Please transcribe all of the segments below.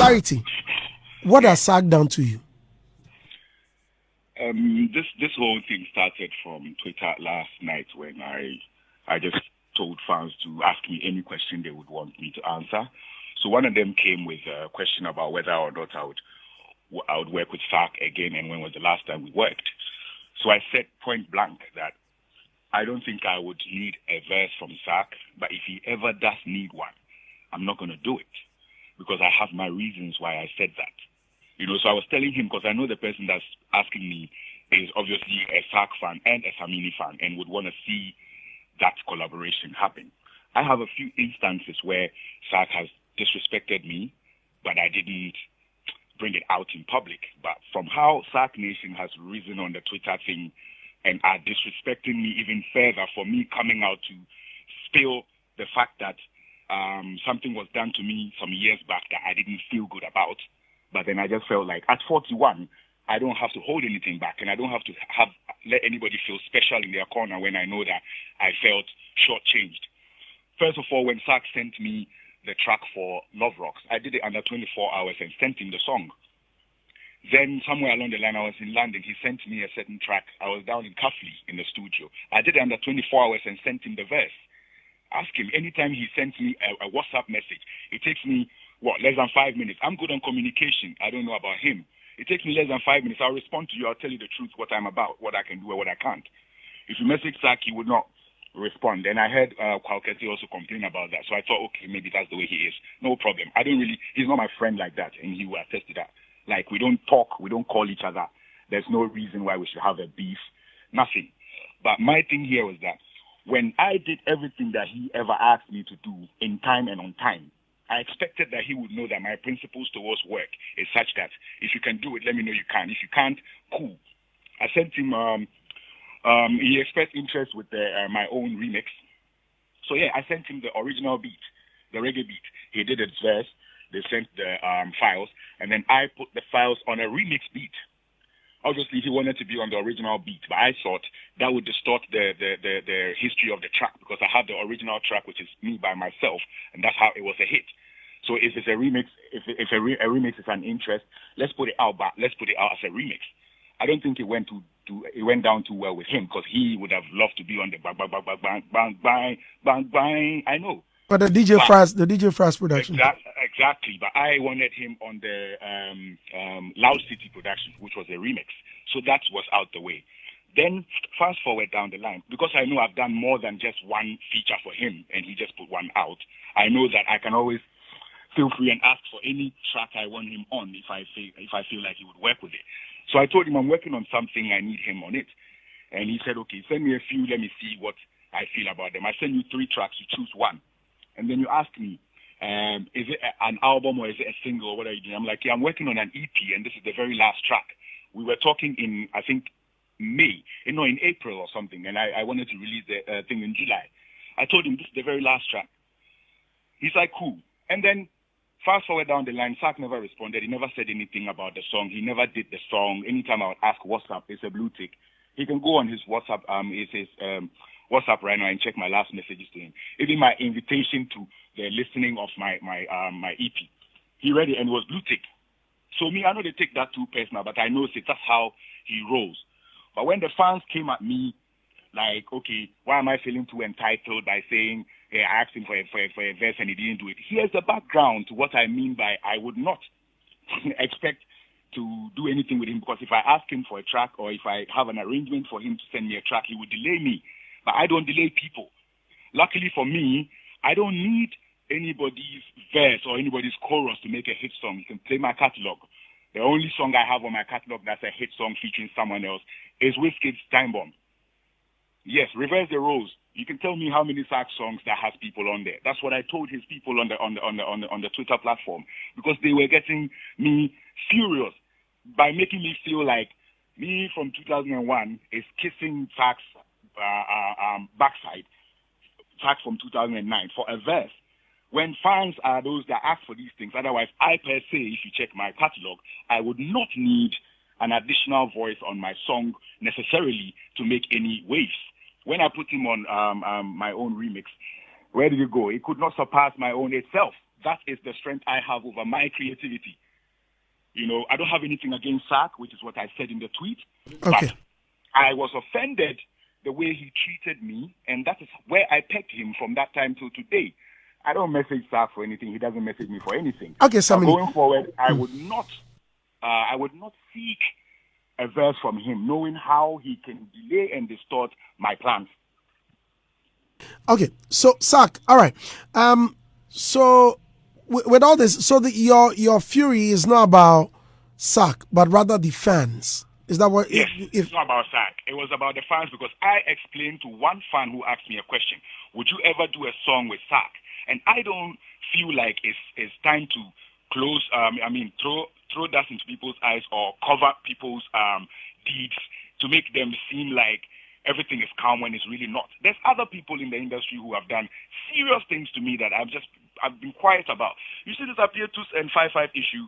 clarity. What has Sark done to you? This whole thing started from Twitter last night when I just told fans to ask me any question they would want me to answer. So one of them came with a question about whether or not I would work with Sark again and when was the last time we worked. So I said point blank that I don't think I would need a verse from Sark, but if he ever does need one, I'm not going to do it because I have my reasons why I said that. So I was telling him because I know the person that's asking me is obviously a Sark fan and a Samini fan and would want to see that collaboration happen. I have a few instances where Sark has disrespected me, but I didn't bring it out in public. But from how Sark Nation has risen on the Twitter thing and are disrespecting me even further for me coming out to spill the fact that something was done to me some years back that I didn't feel good about. But then I just felt like at 41, I don't have to hold anything back and I don't have to let anybody feel special in their corner when I know that I felt shortchanged. First of all, when Sark sent me the track for Love Rocks, I did it under 24 hours and sent him the song. Then somewhere along the line, I was in London. He sent me a certain track. I was down in Cuffley in the studio. I did it under 24 hours and sent him the verse. Ask him, anytime he sends me a WhatsApp message, it takes me, less than 5 minutes. I'm good on communication. I don't know about him. It takes me less than 5 minutes. I'll respond to you. I'll tell you the truth, what I'm about, what I can do and what I can't. If you message Sark, he would not respond. And I heard Kwalketi also complain about that. So I thought, okay, maybe that's the way he is. No problem. He's not my friend like that. And he will attest to that. Like, we don't talk. We don't call each other. There's no reason why we should have a beef. Nothing. But my thing here was that when I did everything that he ever asked me to do in time and on time, I expected that he would know that my principles towards work is such that if you can do it, let me know you can. If you can't, cool. I sent him, he expressed interest with my own remix. So yeah, I sent him the original beat, the reggae beat. He did his verse. They sent the files, and then I put the files on a remix beat. Obviously, he wanted to be on the original beat, but I thought that would distort the history of the track because I have the original track, which is me by myself, and that's how it was a hit. So if it's a remix, if a remix is an interest, let's put it out, but let's put it out as a remix. I don't think it went down too well with him because he would have loved to be on the bang bang bang bang bang bang bang bang bang. I know. But the DJ Fraz production. Exactly. But I wanted him on the Loud City production, which was a remix. So that was out the way. Then fast forward down the line, because I know I've done more than just one feature for him, and he just put one out. I know that I can always feel free and ask for any track I want him on if I feel like he would work with it. So I told him I'm working on something. I need him on it, and he said, "Okay, send me a few. Let me see what I feel about them. I send you 3 tracks. You choose one." And then you ask me, is it an album or is it a single or what are you doing? I'm like, yeah, I'm working on an EP and this is the very last track. We were talking in, I think, in April or something, and I wanted to release the thing in July. I told him this is the very last track. He's like, cool. And then fast forward down the line, Sark never responded. He never said anything about the song. He never did the song. Anytime I would ask what's up, it's a blue tick. He can go on his WhatsApp, WhatsApp right now and check my last messages to him. Even my invitation to the listening of my EP. He read it and it was blue tick. So me, I know they take that too personal, but I know that's how he rolls. But when the fans came at me, like, okay, why am I feeling too entitled by saying, hey, I asked him for a verse and he didn't do it? Here's the background to what I mean by I would not expect to do anything with him, because if I ask him for a track or if I have an arrangement for him to send me a track, he would delay me. But I don't delay people. Luckily for me, I don't need anybody's verse or anybody's chorus to make a hit song. You can play my catalog. The only song I have on my catalog that's a hit song featuring someone else is Wizkid's Time Bomb. Yes, reverse the roles. You can tell me how many Sark songs that has people on there. That's what I told his people on the Twitter platform, because they were getting me furious by making me feel like me from 2001 is kissing Sark's backside, Sark from 2009 for a verse. When fans are those that ask for these things, otherwise I per se, if you check my catalog, I would not need an additional voice on my song necessarily to make any waves. When I put him on my own remix, where did it go? It could not surpass my own itself. that is the strength I have over my creativity. You know, I don't have anything against Sark, which is what I said in the tweet. Okay. But I was offended the way he treated me, and that is where I pegged him from that time till today. I don't message Sark for anything. He doesn't message me for anything. Okay, Samini. Going forward, I would not seek a verse from him, knowing how he can delay and distort my plans. Okay, so Sark, all right. So with all this, so your fury is not about Sark, but rather the fans. Is that what? Yes, it's not about Sark. It was about the fans because I explained to one fan who asked me a question: would you ever do a song with Sark? And I don't feel like it's time to close. Throw dust into people's eyes or cover people's deeds to make them seem like everything is calm when it's really not. There's other people in the industry who have done serious things to me that I've been quiet about. You see this Appear 2 and 5-5 issue.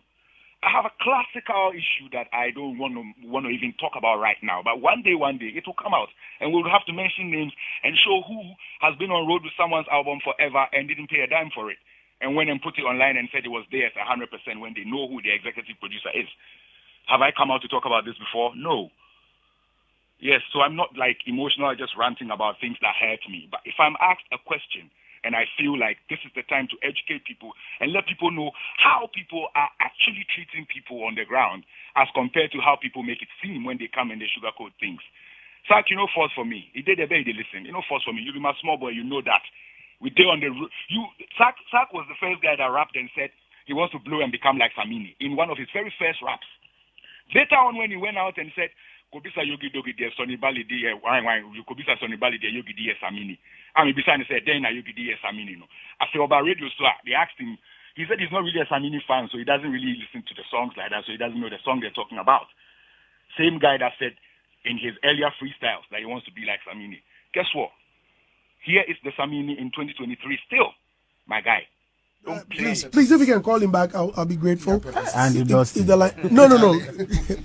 I have a classical issue that I don't want to even talk about right now. But one day it will come out, and we'll have to mention names and show who has been on road with someone's album forever and didn't pay a dime for it, and went and put it online and said it was theirs 100% when they know who the executive producer is. Have I come out to talk about this before? No. Yes, so I'm not like emotional, just ranting about things that hurt me. But if I'm asked a question and I feel like this is the time to educate people and let people know how people are actually treating people on the ground as compared to how people make it seem when they come and they sugarcoat things. Sark, you know, force for me. He did a bit, they listen. You know, force for me. You be my small boy, you know that. We did on the Sark was the first guy that rapped and said he wants to blow and become like Samini in one of his very first raps. Later on, when he went out and said, Kobisa Yogi Dogi de Sonny Bali de Kobisa Sonny Bali de Yogi de Samini. I mean, besides, said, then Yogi de Samini. No. After about radio, so they asked him, he said he's not really a Samini fan, so he doesn't really listen to the songs like that, so he doesn't know the song they're talking about. Same guy that said in his earlier freestyles that he wants to be like Samini. Guess what? Here is the Samini in 2023 still, my guy. Please, if you can call him back, I'll be grateful. And you lost if no,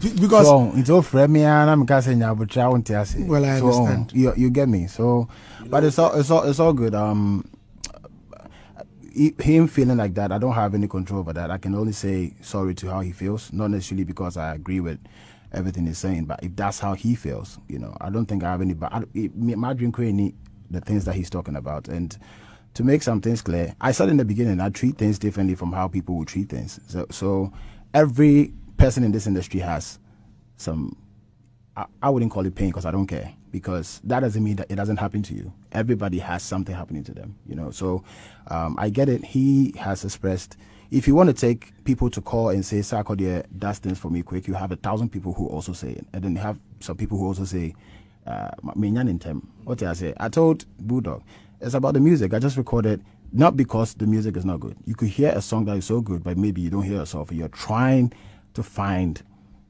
because it's all friendly and I'm casting you, but I want to say. Well, I understand. You get me. So, but it's all good. Him feeling like that, I don't have any control over that. I can only say sorry to how he feels, not necessarily because I agree with everything he's saying, but if that's how he feels, you know, I don't think I have any. But my dream creating the things that he's talking about. And to make some things clear, I said in the beginning, I treat things differently from how people would treat things. So every person in this industry has some, I wouldn't call it pain because I don't care, because that doesn't mean that it doesn't happen to you. Everybody has something happening to them, you know. So I get it. He has expressed, if you want to take people to call and say, Sarkodie does things for me quick, you have 1,000 people who also say it. And then you have some people who also say, what did I say? I told Bulldog, it's about the music. I just recorded, not because the music is not good. You could hear a song that is so good, but maybe you don't hear yourself. You're trying to find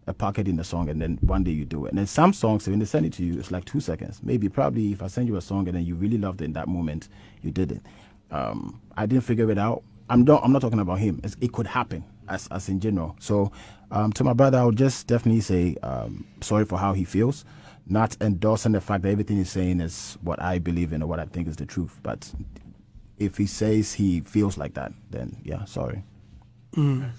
a pocket in the song, and then one day you do it. And then some songs, when they send it to you, it's like 2 seconds. Maybe, probably, if I send you a song and then you really loved it in that moment, you did it. I didn't figure it out. I'm not talking about him. It could happen, as in general. So, to my brother, I would just definitely say sorry for how he feels. Not endorsing the fact that everything he's saying is what I believe in or what I think is the truth. But if he says he feels like that, then yeah, sorry. Mm.